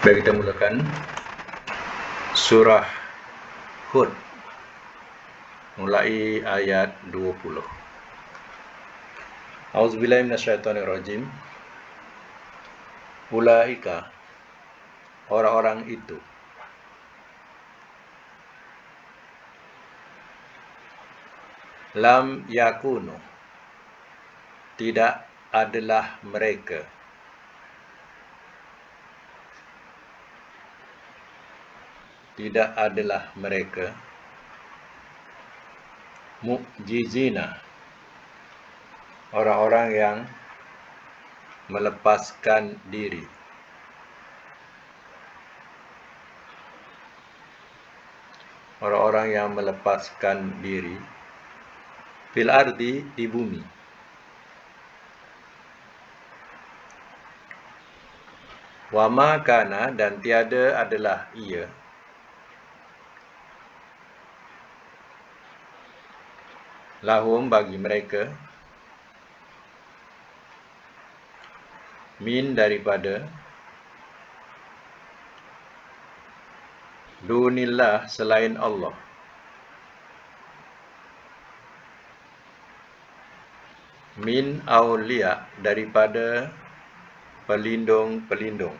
Baik, kita mulakan surah Hud mulai ayat 20. Auzubillahi minasyaitonirrajim. Ulaika, orang-orang itu, lam yakunu, tidak adalah mereka, mu'jizina, orang-orang yang melepaskan diri, fil ardi, di bumi. Wa ma kana, dan tiada adalah ia, lahum, bagi mereka, min, daripada, dunillah, selain Allah, min aulia, daripada pelindung-pelindung.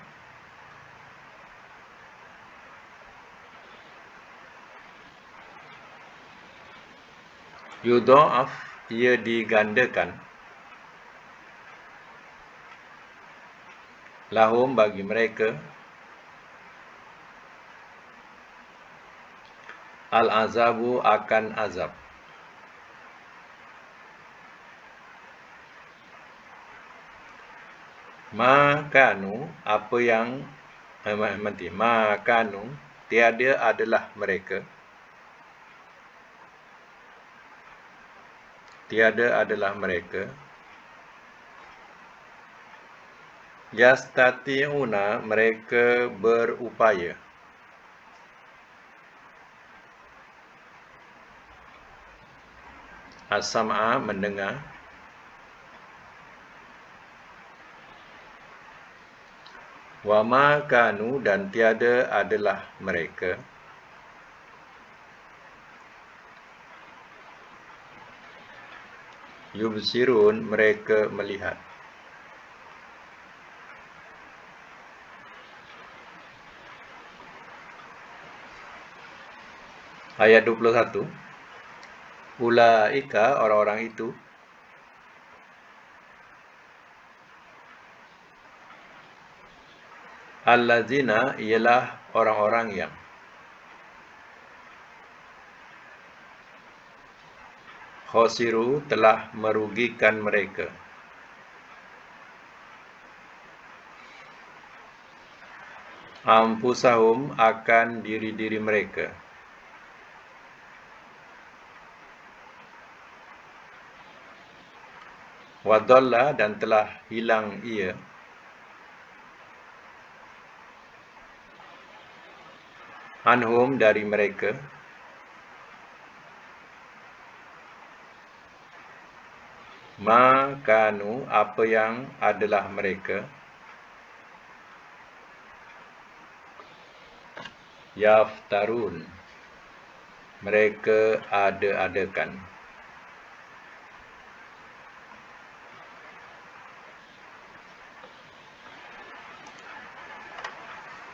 Yudha'af, ia digandakan, lahum, bagi mereka, al-azabu, akan azab. Makanu, apa yang makanu, tiada adalah mereka, yastati'una, mereka berupaya, as-sam'a, mendengar, wa ma kanu, dan tiada adalah mereka, yubsirun, mereka melihat. Ayat 21. Ulaika, orang-orang itu, allazina, ialah orang-orang yang, khosiru, telah merugikan mereka, anfusahum, akan diri-diri mereka, wadalla, dan telah hilang ia, anhum, dari mereka, ma kanu, apa yang adalah mereka, yaftarun, mereka ada-adakan.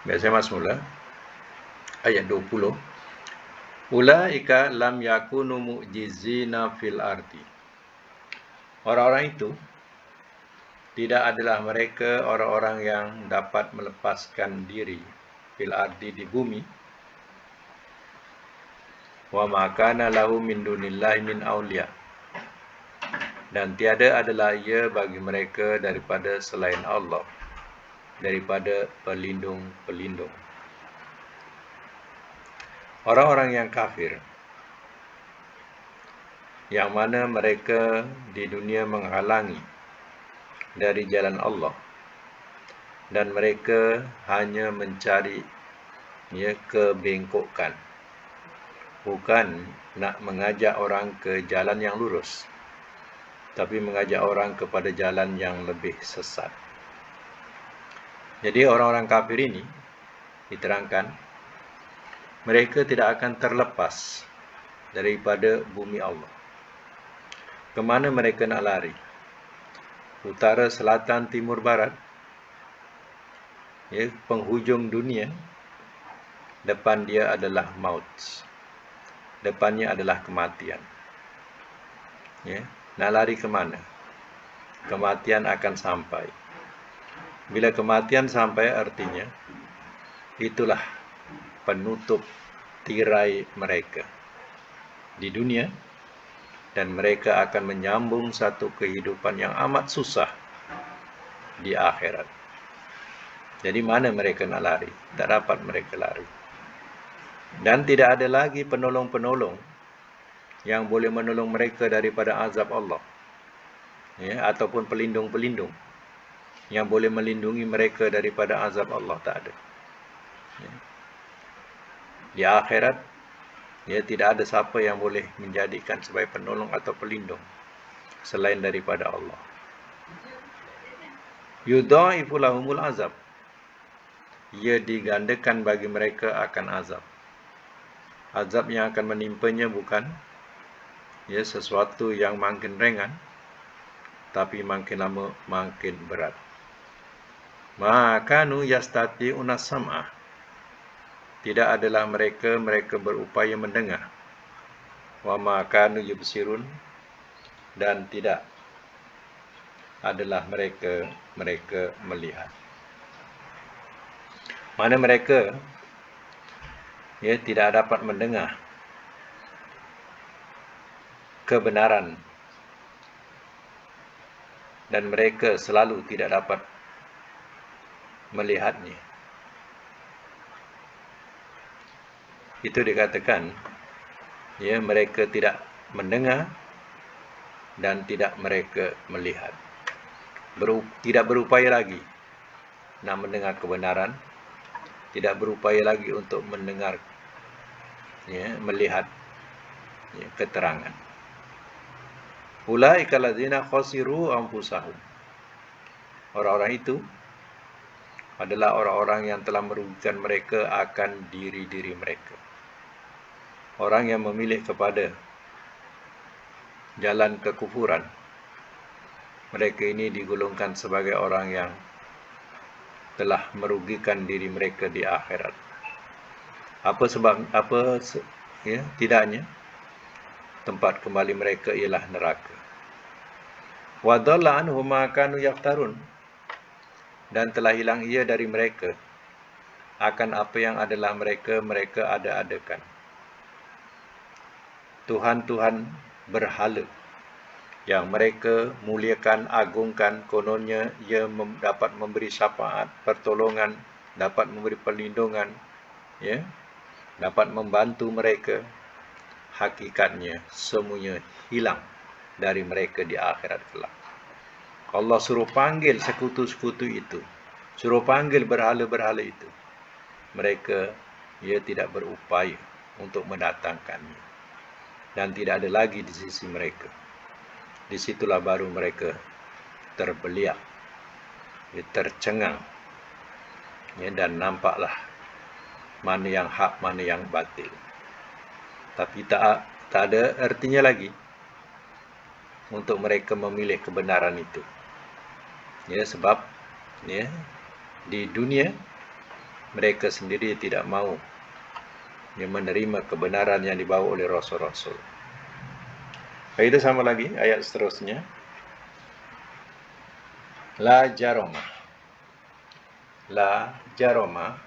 Biasa mas mula ayat 20. Ulaika lam yakunu mu'jizina fil ardi, orang-orang itu tidak adalah mereka orang-orang yang dapat melepaskan diri, fil ardi, di bumi, wa ma kana lahu min dunillahi min aulia, dan tiada adalah ia bagi mereka daripada selain Allah, daripada pelindung-pelindung. Orang-orang yang kafir, yang mana mereka di dunia menghalangi dari jalan Allah, dan mereka hanya mencari kebengkokan, bukan nak mengajak orang ke jalan yang lurus, tapi mengajak orang kepada jalan yang lebih sesat. Jadi orang-orang kafir ini diterangkan, mereka tidak akan terlepas daripada bumi Allah. Kemana mereka nak lari? Utara, selatan, timur, barat, ya, penghujung dunia, depan dia adalah maut. Depannya adalah kematian. Ya, nak lari ke mana? Kematian akan sampai. Bila kematian sampai, artinya itulah penutup tirai mereka di dunia, dan mereka akan menyambung satu kehidupan yang amat susah di akhirat. Jadi mana mereka nak lari? Tak dapat mereka lari. Dan tidak ada lagi penolong-penolong yang boleh menolong mereka daripada azab Allah, ya, ataupun pelindung-pelindung yang boleh melindungi mereka daripada azab Allah. Tak ada. Ya. Di akhirat, ya, tidak ada siapa yang boleh menjadikan sebagai penolong atau pelindung selain daripada Allah. Yudha'ifu lahumul azab. Ia digandakan bagi mereka akan azab. Azab yang akan menimpanya bukan, ya, sesuatu yang makin ringan, tapi makin lama makin berat. Makanu yastati'una sam'ah. Tidak adalah mereka berupaya mendengar. Wa makanu yubsirun. Dan tidak adalah mereka melihat. Mana mereka, ya, tidak dapat mendengar kebenaran, dan mereka selalu tidak dapat melihatnya. Itu dikatakan, ya, mereka tidak mendengar dan tidak mereka melihat. Tidak berupaya lagi nak mendengar kebenaran, tidak berupaya lagi untuk mendengar, ya, melihat, ya, keterangan. Ulaika allazina khasiru anfusahum. Orang-orang itu adalah orang-orang yang telah merugikan mereka akan diri-diri mereka. Orang yang memilih kepada jalan kekufuran, mereka ini digolongkan sebagai orang yang telah merugikan diri mereka di akhirat. Apa sebab? Ya, tidaknya tempat kembali mereka ialah neraka. Wa dhalla anhum ma kanu yaftarun. Dan telah hilang ia dari mereka akan apa yang adalah mereka ada-adakan. Tuhan-Tuhan berhala yang mereka muliakan, agungkan, kononnya ia dapat memberi syafaat, pertolongan, dapat memberi perlindungan, ya, dapat membantu mereka. Hakikatnya semuanya hilang dari mereka di akhirat kelak. Allah suruh panggil sekutu-sekutu itu, suruh panggil berhala-berhala itu, mereka, ia tidak berupaya untuk mendatangkannya, dan tidak ada lagi di sisi mereka. Disitulah baru mereka terbeliak, ya, tercengang, ya, dan nampaklah mana yang hak, mana yang batil. Tapi tak ada artinya lagi untuk mereka memilih kebenaran itu, ya, sebab, ya, di dunia mereka sendiri tidak mau, ya, menerima kebenaran yang dibawa oleh Rasul-Rasul. Itu sama lagi ayat seterusnya. La jaroma. La jaroma,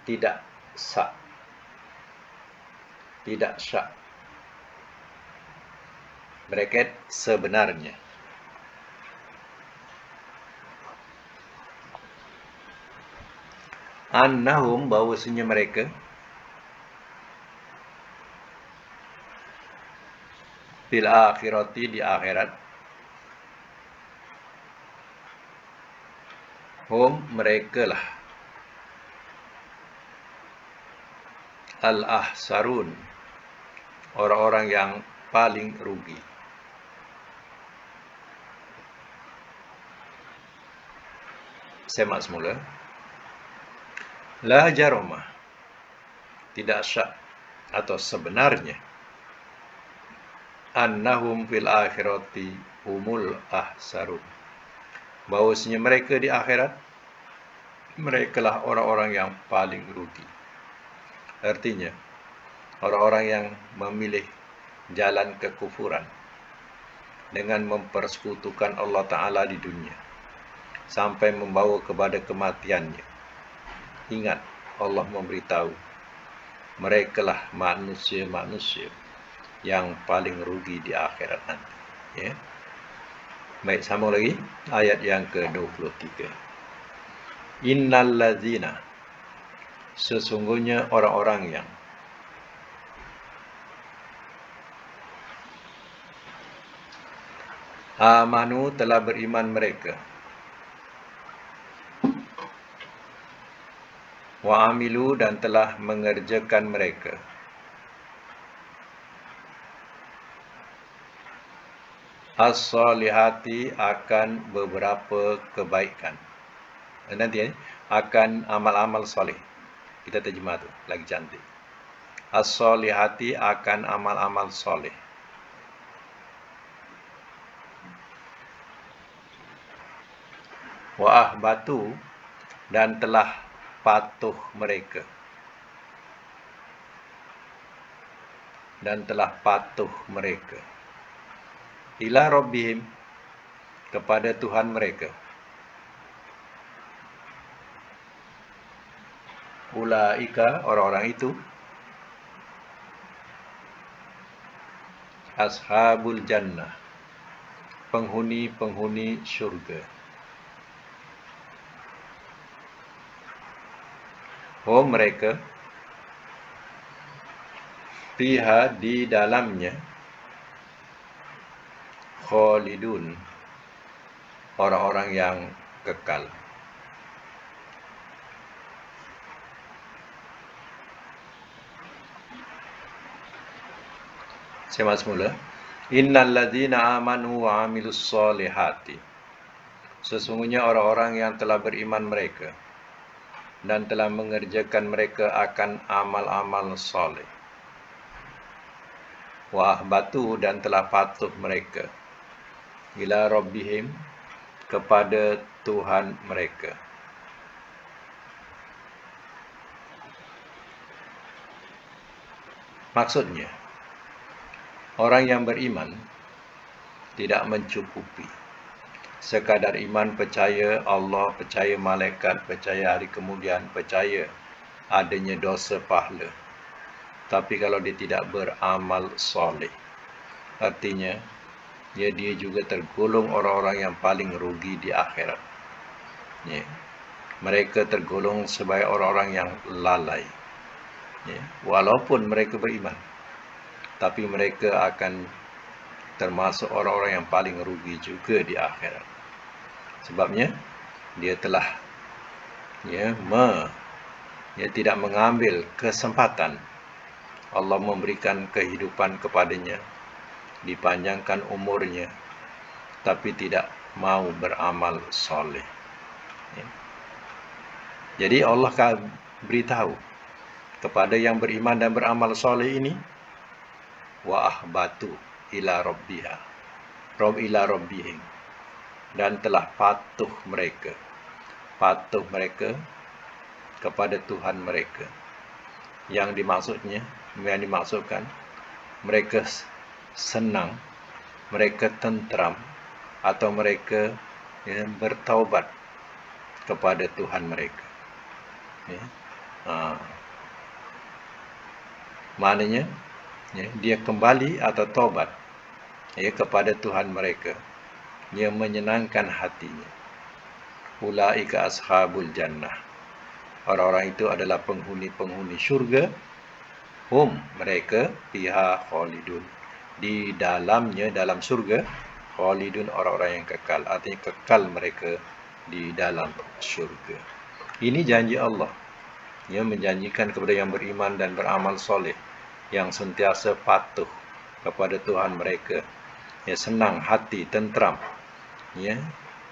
tidak syak. Tidak syak. Bracket sebenarnya. Annahum, bahawasanya mereka, fil akhirati, di akhirat, hum, mereka lah, al-ahsarun, orang-orang yang paling rugi. Semak semula. La jaromah, tidak syak atau sebenarnya, annahum fil akhirati humul ahsarun, bahwasanya mereka di akhirat, merekalah orang-orang yang paling rugi. Artinya, orang-orang yang memilih jalan kekufuran dengan mempersekutukan Allah Ta'ala di dunia sampai membawa kepada kematiannya. Ingat, Allah memberitahu, merekalah manusia-manusia yang paling rugi di akhirat nanti. Ya. Baik, sambung lagi ayat yang ke-23. Innal ladzina, sesungguhnya orang-orang yang amanu, telah beriman mereka, wa amilu, dan telah mengerjakan mereka, as-salihati, akan beberapa kebaikan. Nanti akan amal-amal soleh. Kita terjemah tu lagi cantik. As-salihati, akan amal-amal soleh. Wa ahbatu, dan telah patuh mereka, ila rabbihim, kepada Tuhan mereka. Ulaika, orang-orang itu, ashabul jannah, penghuni-penghuni syurga. Mereka, fiha, di dalamnya, khalidun, orang-orang yang kekal. Saya semula. Innal ladzina amanu wa amilus solihati, sesungguhnya orang-orang yang telah beriman mereka dan telah mengerjakan mereka akan amal-amal soleh. Wa ahbatu, dan telah patuh mereka, ila rabbihim, kepada Tuhan mereka. Maksudnya, orang yang beriman tidak mencukupi sekadar iman, percaya Allah, percaya malaikat, percaya hari kemudian, percaya adanya dosa pahala. Tapi kalau dia tidak beramal soleh, artinya dia juga tergolong orang-orang yang paling rugi di akhirat. Ya. Mereka tergolong sebagai orang-orang yang lalai. Ya. Walaupun mereka beriman, tapi mereka akan termasuk orang-orang yang paling rugi juga di akhirat. Sebabnya dia telah tidak mengambil kesempatan Allah memberikan kehidupan kepadanya, dipanjangkan umurnya, tapi tidak mau beramal soleh. Ya. Jadi Allah beritahu kepada yang beriman dan beramal soleh ini, wa ahbatu ila rabbiha, ila rabbihim, dan telah patuh mereka kepada Tuhan mereka. Yang dimaksudkan, mereka senang, mereka tentram, atau mereka bertaubat kepada Tuhan mereka. Ya. Maknanya dia kembali atau taubat kepada Tuhan mereka, yang menyenangkan hatinya. Ulaika ashabul jannah, orang-orang itu adalah penghuni-penghuni syurga. Mereka, fiha khalidun, di dalamnya, dalam surga, khalidun, orang-orang yang kekal. Artinya kekal mereka di dalam syurga. Ini janji Allah, yang menjanjikan kepada yang beriman dan beramal soleh, yang sentiasa patuh kepada Tuhan mereka, senang hati, tentram,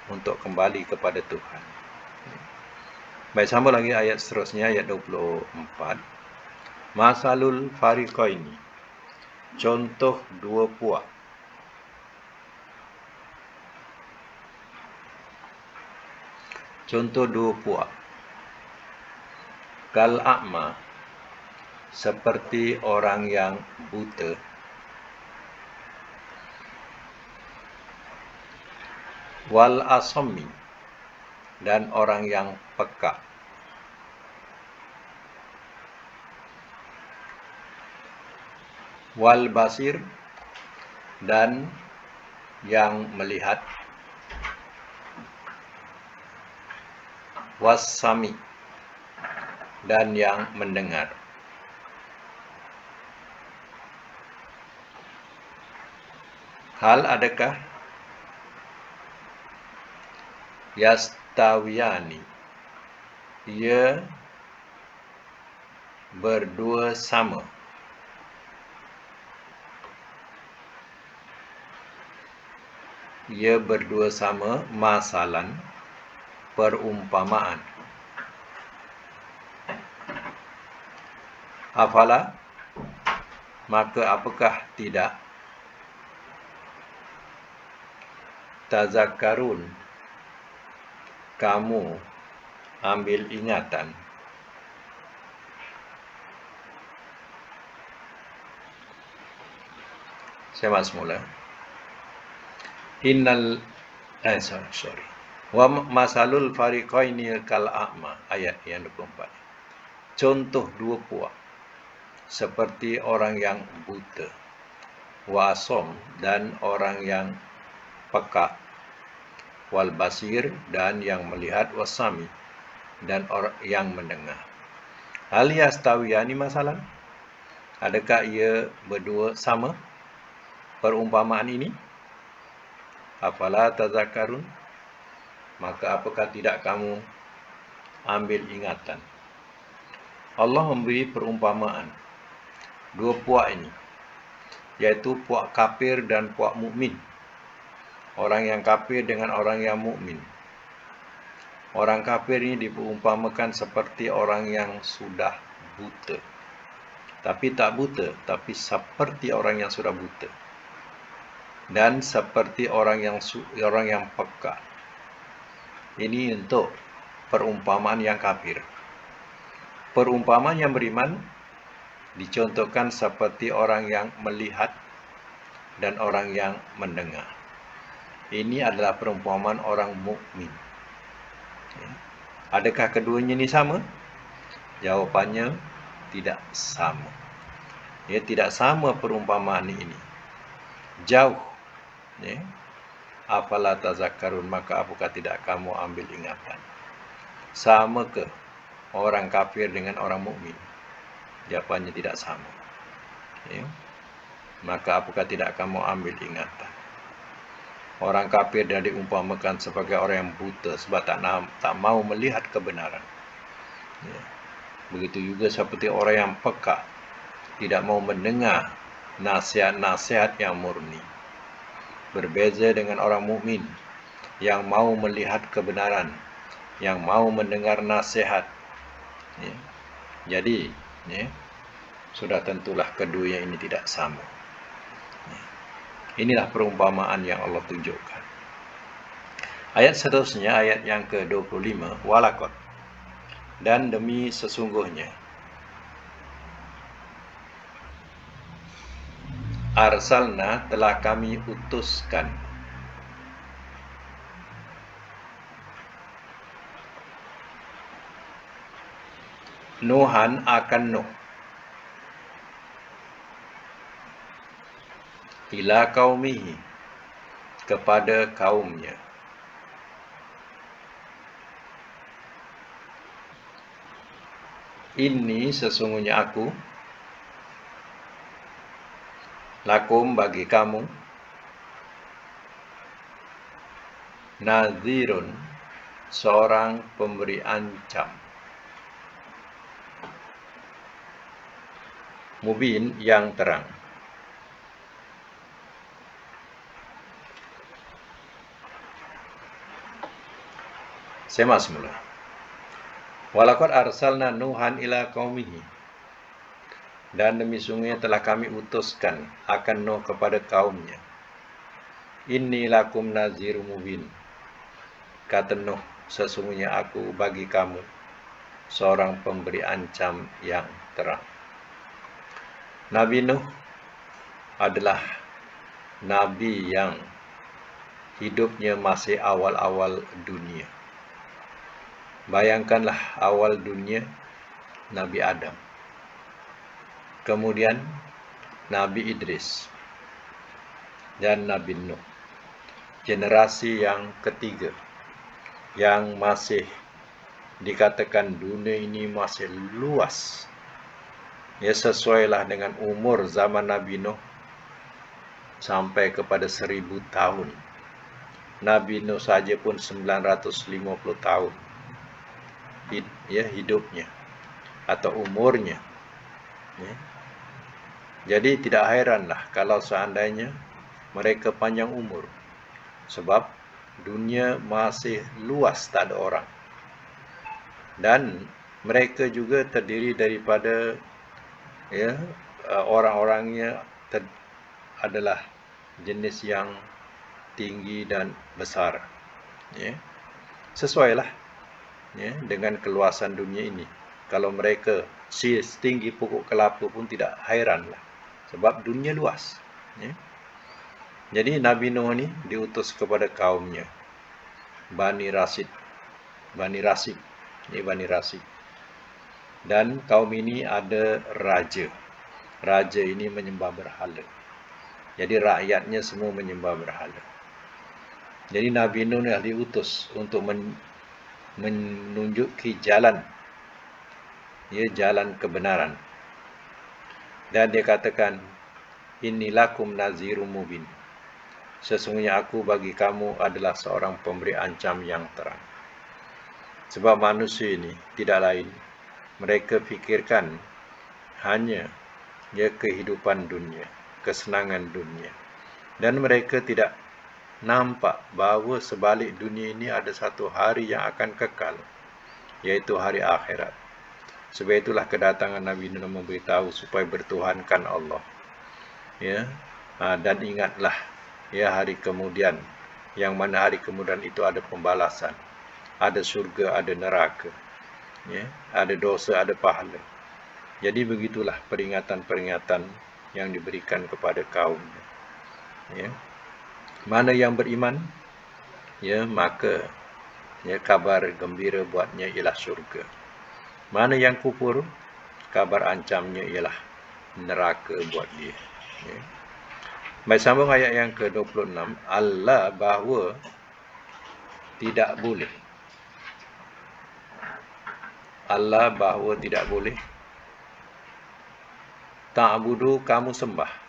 untuk kembali kepada Tuhan. Baik, sambung lagi ayat seterusnya, ayat 24. Masalul fariqaini, contoh dua puak. Contoh dua puak. Kal a'ma, seperti orang yang buta. Wal asami, dan orang yang peka. Wal basir, dan yang melihat. Was sami, dan yang mendengar. Hal adakah yastawiyani, ia berdua sama. Ia berdua sama, masalan, perumpamaan. Afala, maka apakah tidak. Tazakkarun, kamu ambil ingatan. Saya ulang semula. Sorry. Wa masalul fariqaini kal a'ma, ayat yang 24. Contoh dua puak seperti orang yang buta. Wa asom, dan orang yang peka. Wal basir, dan yang melihat. Wasami, dan orang yang mendengar. Hal yastawiyani masalah, adakah ia berdua sama perumpamaan ini? Afala tazakkarun, maka apakah tidak kamu ambil ingatan? Allah memberi perumpamaan dua puak ini, yaitu puak kafir dan puak mukmin. Orang yang kafir dengan orang yang mukmin. Orang kafir ini diperumpamakan seperti orang yang sudah buta. Tapi tak buta, tapi seperti orang yang sudah buta. Dan seperti orang yang peka. Ini untuk perumpamaan yang kafir. Perumpamaan yang beriman dicontohkan seperti orang yang melihat dan orang yang mendengar. Ini adalah perumpamaan orang mukmin. Adakah keduanya ini sama? Jawapannya tidak sama. Tidak sama perumpamaan ini. Jauh. Afala tazakkarun, maka apakah tidak kamu ambil ingatan? Sama ke orang kafir dengan orang mukmin? Jawapannya tidak sama. Maka apakah tidak kamu ambil ingatan? Orang kafir dah diumpamakan sebagai orang yang buta sebab tak mau melihat kebenaran. Begitu juga seperti orang yang peka, tidak mau mendengar nasihat-nasihat yang murni. Berbeza dengan orang mukmin yang mau melihat kebenaran, yang mau mendengar nasihat. Jadi, sudah tentulah keduanya ini tidak sama. Inilah perumpamaan yang Allah tunjukkan. Ayat seterusnya, ayat yang ke-25, walakot, dan demi sesungguhnya, arsalna, telah kami utuskan, Nuhan akan Nuh, ila qaumihi, kepada kaumnya. Ini sesungguhnya aku, lakum bagi kamu, nazirun, seorang pemberi ancam, mubin, yang terang. Saya masuk mula. Walaqad arsalna Nuhan ila qaumihi. Dan demi sungguhnya telah kami utuskan akan Nuh kepada kaumnya. Inni lakum nazirum mubin. Kata Nuh, sesungguhnya aku bagi kamu seorang pemberi ancam yang terang. Nabi Nuh adalah nabi yang hidupnya masih awal-awal dunia. Bayangkanlah awal dunia Nabi Adam. Kemudian Nabi Idris dan Nabi Nuh. Generasi yang ketiga yang masih dikatakan dunia ini masih luas. Ya, sesuailah dengan umur zaman Nabi Nuh sampai kepada 1000 tahun. Nabi Nuh saja pun 950 tahun ya hidupnya atau umurnya. Ya. Jadi tidak heranlah kalau seandainya mereka panjang umur, sebab dunia masih luas, tak ada orang. Dan mereka juga terdiri daripada ya orang-orangnya adalah jenis yang tinggi dan besar. Ya. Sesuailah ya dengan keluasan dunia ini. Kalau mereka setinggi pokok kelapa pun tidak heranlah, sebab dunia luas. Ya. Jadi Nabi Nuh ini diutus kepada kaumnya, Bani Rasid. Ini Bani Rasid. Dan kaum ini ada raja. Raja ini menyembah berhala. Jadi rakyatnya semua menyembah berhala. Jadi Nabi Nuh ini diutus untuk menunjuki jalan, ya, jalan kebenaran. Dan dia katakan, Innilakum nazirum mubin. Sesungguhnya aku bagi kamu adalah seorang pemberi ancam yang terang. Sebab manusia ini tidak lain, mereka fikirkan hanya ya kehidupan dunia, kesenangan dunia. Dan mereka tidak nampak bahawa sebalik dunia ini ada satu hari yang akan kekal, yaitu hari akhirat. Sebab itulah kedatangan Nabi Nuh memberitahu supaya bertuhankan Allah. Ya, dan ingatlah ya hari kemudian, yang mana hari kemudian itu ada pembalasan, ada surga, ada neraka, ya, ada dosa, ada pahala. Jadi begitulah peringatan-peringatan yang diberikan kepada kaumnya. Ya. Mana yang beriman, ya maka ya kabar gembira buatnya ialah surga. Mana yang kufur, kabar ancamnya ialah neraka buat dia. Ya. Baik, sambung ayat yang ke-26. Allah bahawa tidak boleh. Allah bahawa tidak boleh. Ta'budu, kamu sembah.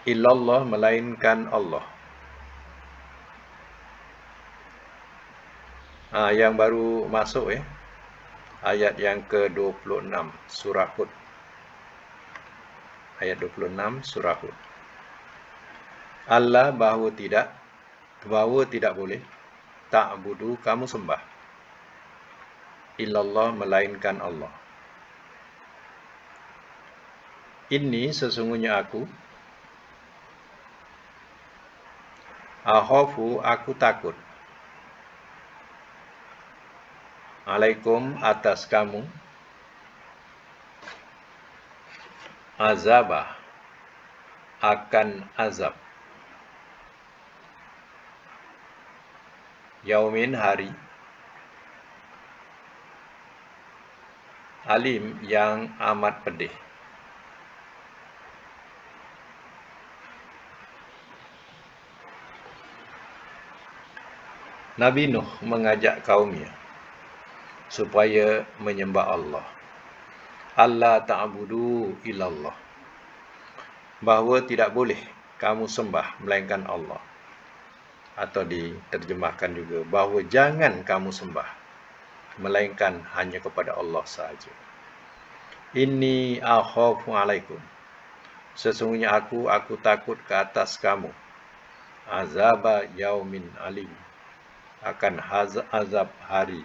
Illallah, melainkan Allah. Yang baru masuk ya. Ayat yang ke-26 surah Hud. Ayat 26 surah Hud. Allah bahawa tidak boleh. Ta'budu, kamu sembah. Illallah, melainkan Allah. Ini sesungguhnya aku. Akhafu, aku takut. Alaikum, atas kamu. Azabah, akan azab. Yaumin, hari. Alim, yang amat pedih. Nabi Nuh mengajak kaumnya supaya menyembah Allah. Allah ta'budu illallah. Bahawa tidak boleh kamu sembah melainkan Allah. Atau diterjemahkan juga, bahawa jangan kamu sembah melainkan hanya kepada Allah sahaja. Inni akhafu alaikum. Sesungguhnya aku takut ke atas kamu. azaba yaumin alim, akan azab hari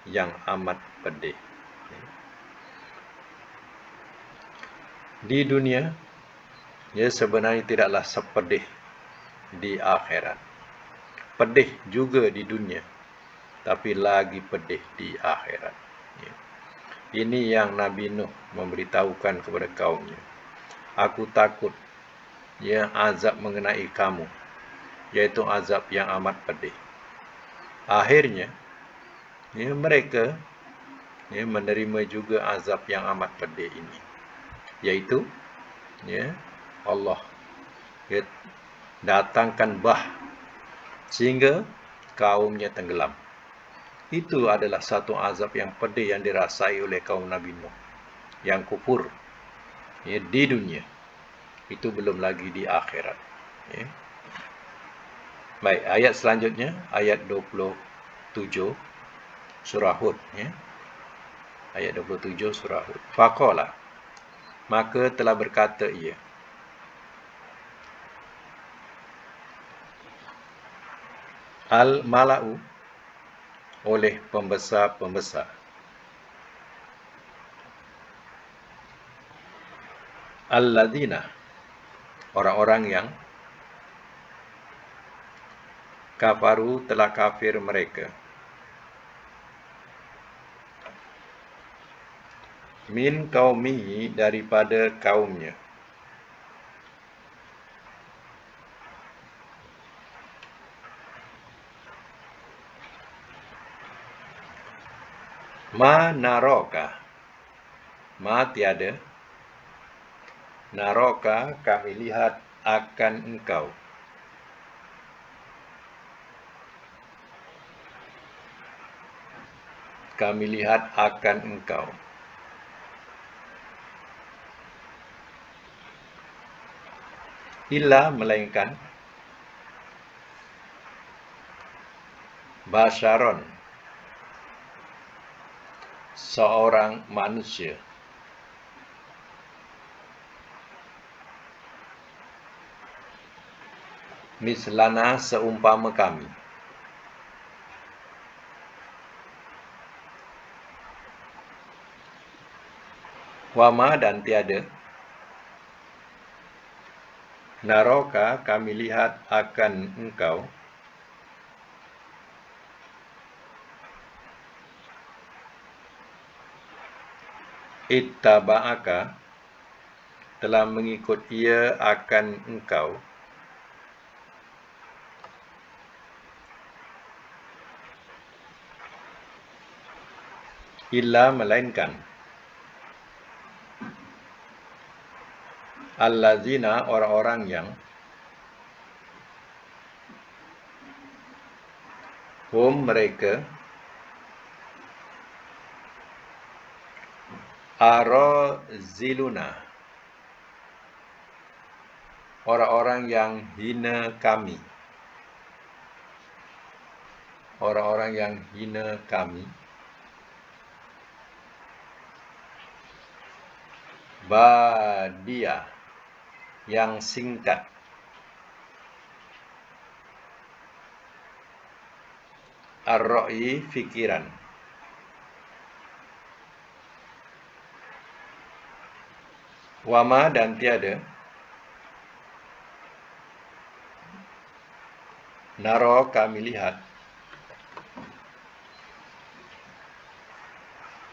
yang amat pedih. Di dunia, sebenarnya tidaklah sepedih di akhirat. Pedih juga di dunia, tapi lagi pedih di akhirat. Ini yang Nabi Nuh memberitahukan kepada kaumnya. Aku takut azab mengenai kamu, yaitu azab yang amat pedih. Akhirnya mereka menerima juga azab yang amat pedih ini, yaitu Allah datangkan bah sehingga kaumnya tenggelam. Itu adalah satu azab yang pedih yang dirasai oleh kaum Nabi Nuh yang kufur di dunia. Itu belum lagi di akhirat. Baik, ayat selanjutnya, ayat 27 surah Hud. Ayat 27 surah Hud. Faqala, maka telah berkata ia, al-mala'u, oleh pembesar-pembesar, alladzina, orang-orang yang kafaru, telah kafir mereka, min qaumihi, daripada kaumnya, ma naroka, ma tiada, naroka, kami lihat akan engkau, kami lihat akan engkau, illa, melainkan, basyaron, seorang manusia, mislana, seumpama kami, wama, dan tiada, naroka, kami lihat akan engkau, ittaba'aka, telah mengikut ia akan engkau, illa, melainkan, allazina, orang-orang yang, hum, mereka, araziluna, orang-orang yang hina kami, orang-orang yang hina kami, badia, yang singkat, ar-ra'i, fikiran, wama, dan tiada, naro, kami lihat,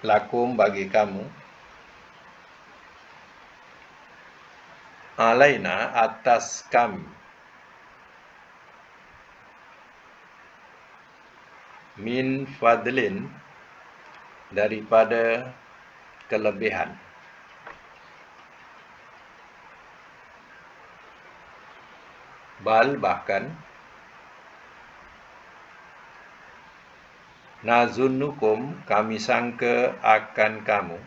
lakum, bagi kamu, alaina, atas kami, min fadlin, daripada kelebihan, bal, bahkan, nazunnukum, kami sangka akan kamu,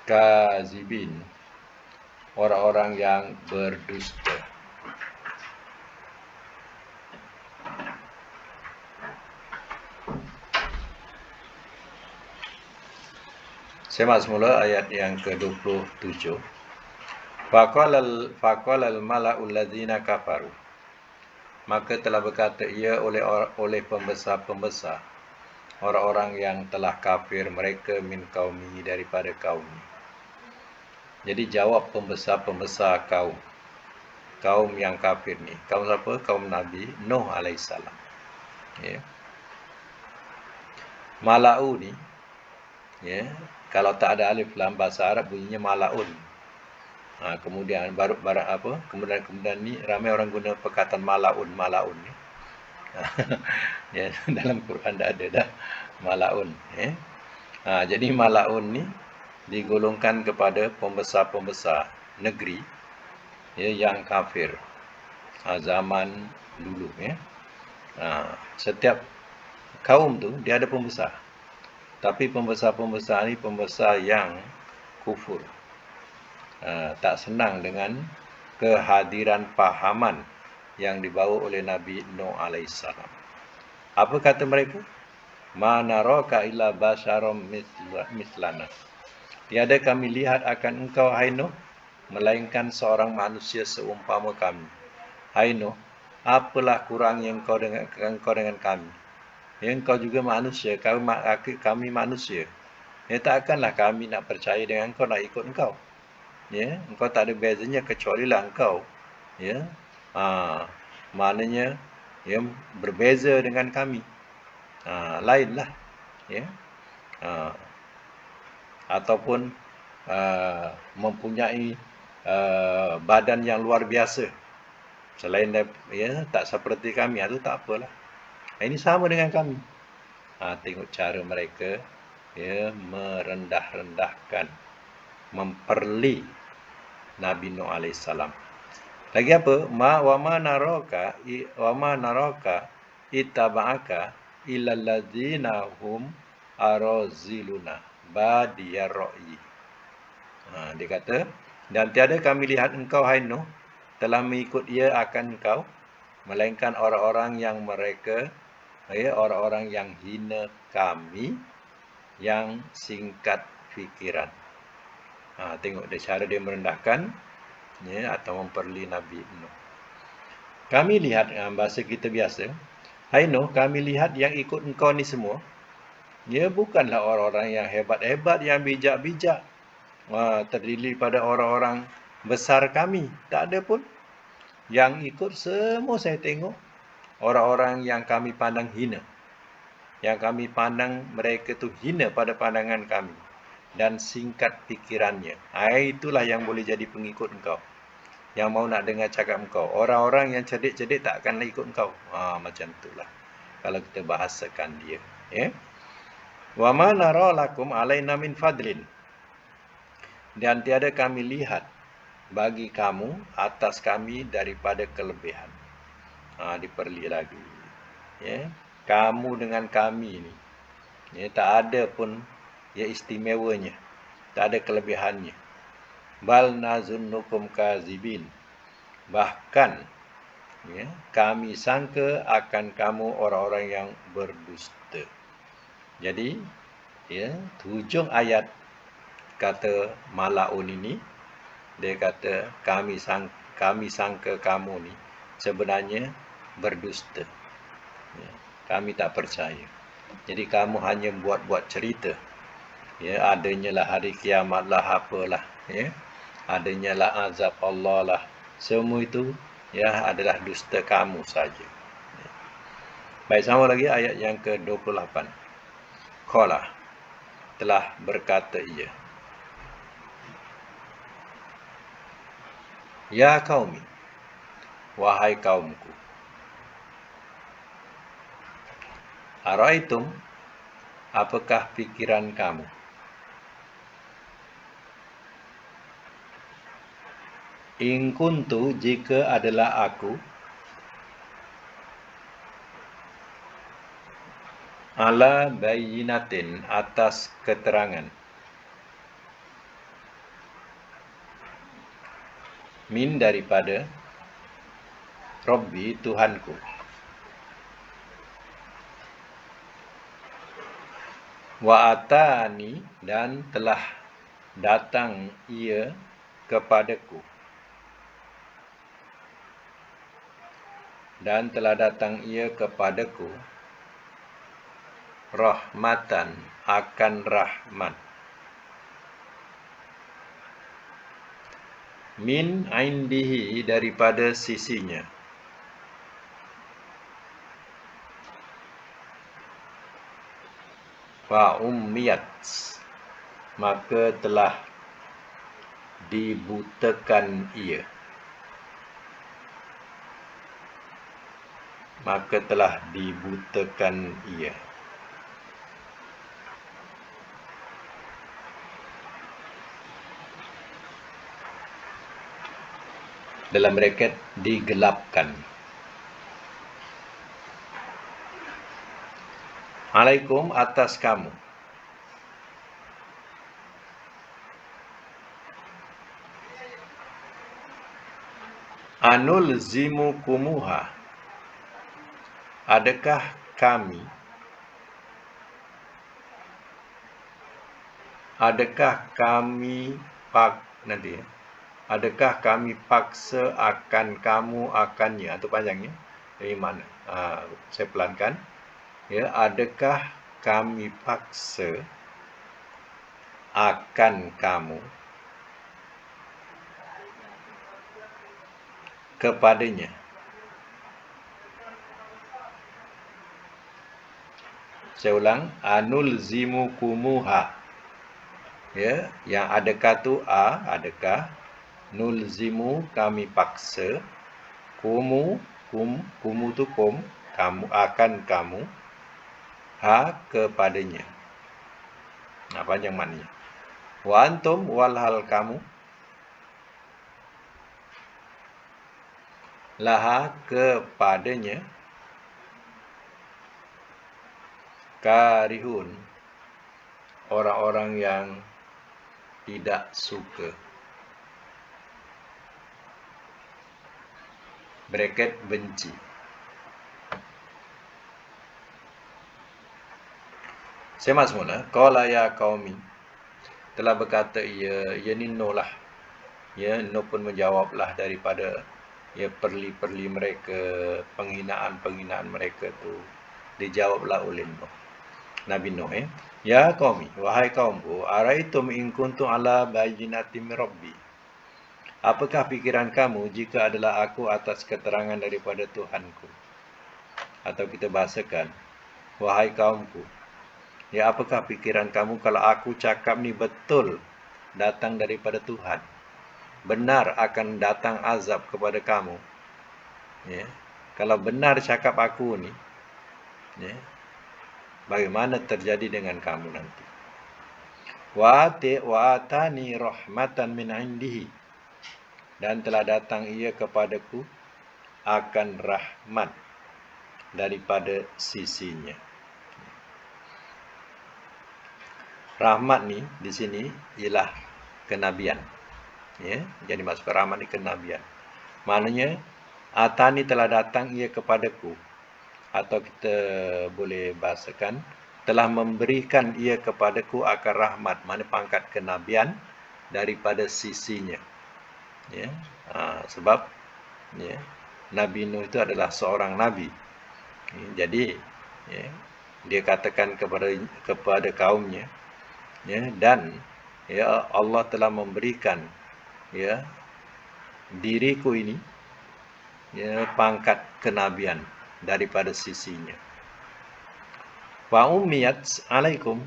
kazibin, orang-orang yang berdusta. Semak semula ayat yang ke-27. Faqalal mala'ul ladzina kafaru. Maka telah berkata ia oleh pembesar-pembesar, orang-orang yang telah kafir mereka min qaumi daripada kaum. Jadi jawab pembesar-pembesar kaum yang kafir ni. Kaum siapa? Kaum Nabi Nuh alaihissalam. Ya. Mala'u ni, ya, kalau tak ada alif lam bahasa Arab bunyinya mala'un. Kemudian kemudian ni ramai orang guna perkataan mala'un ni. Ya, dalam Quran dah ada dah mala'un, ya. Jadi mala'un ni digolongkan kepada pembesar-pembesar negeri, ya, yang kafir zaman dulu, ya. Setiap kaum tu dia ada pembesar. Tapi pembesar-pembesar ni pembesar yang kufur. Tak senang dengan kehadiran pahaman yang dibawa oleh Nabi Nuh alaihissalam. Apa kata mereka? Ma naraka illa basyaram mislana. Tiada kami lihat akan engkau, hai Nuh, melainkan seorang manusia seumpama kami. Hai Nuh, apalah kurangnya engkau dengan kami? Ya, engkau juga manusia, kami manusia. Ya, takkanlah kami nak percaya dengan engkau, nak ikut engkau. Ya, engkau tak ada bezanya kecuali lah engkau, ya, maknanya, ya, berbeza dengan kami, lainlah, ya, ataupun mempunyai badan yang luar biasa selain ya, tak seperti kami, itu tak apalah. Ini sama dengan kami. Tengok cara mereka, ya, merendah-rendahkan, memperli Nabi Nuh alaihissalam. Lagi apa? Wa ma naraka ittaba'aka illal ladzina hum araziluna badiyar ra'yi. Dia kata, dan tiada kami lihat engkau, hai Nuh, telah mengikut ia akan engkau, melainkan orang-orang yang mereka, ya, orang-orang yang hina kami, yang singkat fikiran. Tengok dia cara dia merendahkan, ya, atau memperli Nabi Nuh. Kami lihat, bahasa kita biasa, hai Nuh, kami lihat yang ikut engkau ni semua, ya, bukanlah orang-orang yang hebat-hebat, yang bijak-bijak, terdiri pada orang-orang besar kami. Tak ada pun. Yang ikut semua saya tengok orang-orang yang kami pandang hina, yang kami pandang mereka tu hina pada pandangan kami, dan singkat fikirannya. Itulah yang boleh jadi pengikut engkau, yang mau nak dengar cakap engkau. Orang-orang yang cerdik-cerdik tak akan ikut engkau. Macam itulah kalau kita bahasakan dia, ya. Wa ma nara lakum alaina min fadlin. Dan tiada kami lihat bagi kamu atas kami daripada kelebihan. Diperli lagi, ya. Kamu dengan kami ni, ya, tak ada pun, ya, istimewanya, tak ada kelebihannya. Bal nazunnukum kazibin. Bahkan, ya, kami sangka akan kamu orang-orang yang berdusta. Jadi, ya, hujung ayat kata mala'un ini, dia kata kami sangka kamu ni sebenarnya berdusta. Ya, kami tak percaya. Jadi kamu hanya buat-buat cerita. Ya, adanya lah hari kiamat lah, apalah, ya, adanya lah azab Allah lah. Semua itu, ya, adalah dusta kamu saja. Ya. Baik, sama lagi ayat yang ke-28. Qala, telah berkata ia, ya qaumi, wahai kaumku, araitum, apakah pikiran kamu? In kuntu, jika adalah aku, ala bayyinatin, atas keterangan, min, daripada Rabbi, Tuhanku, Wa atani, dan telah datang ia kepadaku. Dan telah datang ia kepadaku rahmatan, akan rahmat, min indihi, daripada sisinya. Fa ummiyat, maka telah dibutakan ia. Maka telah dibutakan ia. Dalam braket digelapkan. Alaikum, atas kamu. Anul zimukumuha, adakah kami adakah kami paksa akan kamu akannya, atau panjangnya dari mana? Saya pelankan. Ya, adakah kami paksa akan kamu kepadanya. Saya ulang, anul zimukumuha. Ya, yang adakah tu adakah, nulzimu, kami paksa, kumu tu kamu, akan kamu, kepadanya. Panjang maknanya. Wa antum, walhal kamu, laha, kepadanya, karihun, orang-orang yang tidak suka. Bracket benci. Semak semula. Qala ya qaumi, telah berkata ia ni Nuh lah. Ya, Nuh pun menjawablah daripada perli-perli mereka, penghinaan-penghinaan mereka tu dijawablah oleh Nuh. Nabi Nuh, ya qaumi, wahai kaumku, araitum in kuntum ala bayyinatin min rabbi. Apakah pikiran kamu jika adalah aku atas keterangan daripada Tuhanku? Atau kita bahasakan, wahai kaumku, ya apakah pikiran kamu kalau aku cakap ni betul datang daripada Tuhan? Benar akan datang azab kepada kamu. Ya. Kalau benar cakap aku ni, ya, bagaimana terjadi dengan kamu nanti? Wa atani rahmatan min indihi, dan telah datang ia kepadaku akan rahmat daripada sisinya. Rahmat ni di sini ialah kenabian. Ya, jadi maksud rahmat ni kenabian. Maknanya atani, telah datang ia kepadaku, atau kita boleh bahasakan telah memberikan ia kepadaku akan rahmat, mana pangkat kenabian daripada sisinya. Ya, sebab ya, Nabi Nuh itu adalah seorang nabi. Ya, jadi ya, dia katakan kepada kaumnya, ya, dan ya Allah telah memberikan ya diriku ini ya pangkat kenabian daripada sisinya. Wa ummiyat alaikum,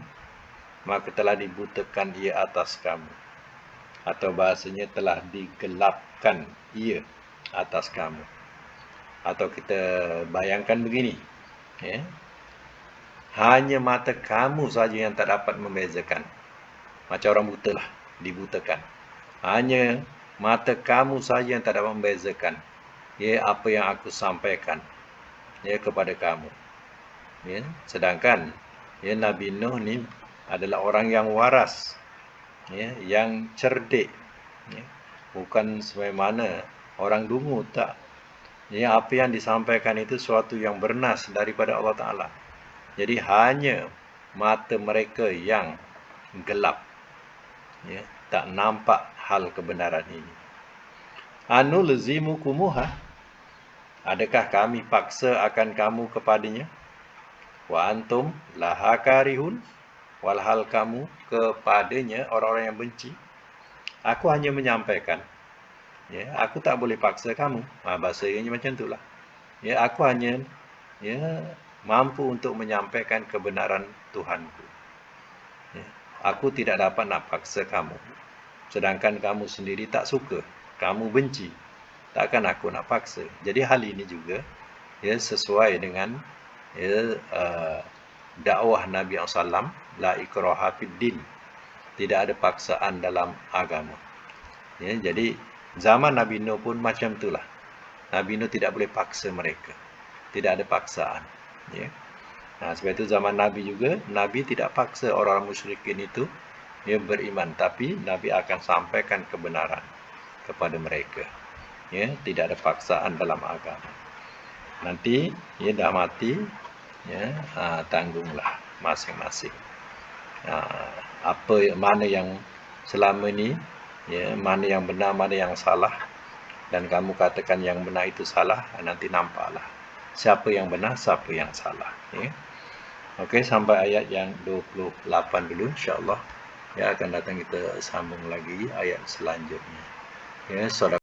maka telah dibutakan ia atas kamu, atau bahasanya telah digelapkan ia atas kamu. Atau kita bayangkan begini, ya, hanya mata kamu saja yang tak dapat membezakan. Macam orang buta lah, dibutakan. Hanya mata kamu saja yang tak dapat membezakan ya apa yang aku sampaikan ya kepada kamu. Ya, sedangkan ya Nabi Nuh ni adalah orang yang waras, ya, yang cerdik, ya, bukan sebagaimana orang dungu, tak. Ya, apa yang disampaikan itu suatu yang bernas daripada Allah Ta'ala. Jadi hanya mata mereka yang gelap, ya, tak nampak hal kebenaran ini. Anulzimukumuha, adakah kami paksa akan kamu kepadanya? Wa antum laha karihun, walhal kamu kepadanya orang-orang yang benci. Aku hanya menyampaikan, ya, aku tak boleh paksa kamu. Bahasanya macam itulah. Ya, aku hanya, ya, mampu untuk menyampaikan kebenaran Tuhanku. Ya, aku tidak dapat nak paksa kamu. Sedangkan kamu sendiri tak suka, kamu benci. Takkan aku nak paksa. Jadi hal ini juga, ya, sesuai dengan, ya, dakwah Nabi SAW, la ikraha fid din. Tidak ada paksaan dalam agama. Ya, jadi zaman Nabi Nuh pun macam itulah. Nabi Nuh tidak boleh paksa mereka. Tidak ada paksaan. Ya. Sebab itu zaman Nabi juga, Nabi tidak paksa orang musyrikin itu, ya, beriman. Tapi Nabi akan sampaikan kebenaran kepada mereka. Ya, tidak ada paksaan dalam agama. Nanti, ya, dah mati, ya, tanggunglah masing-masing. Mana yang selama ni, ya, mana yang benar, mana yang salah, dan kamu katakan yang benar itu salah, nanti nampaklah siapa yang benar, siapa yang salah. Ya. Okey, sampai ayat yang 28 dulu, insya-Allah. Ya, akan datang kita sambung lagi ayat selanjutnya. Ya, saudara.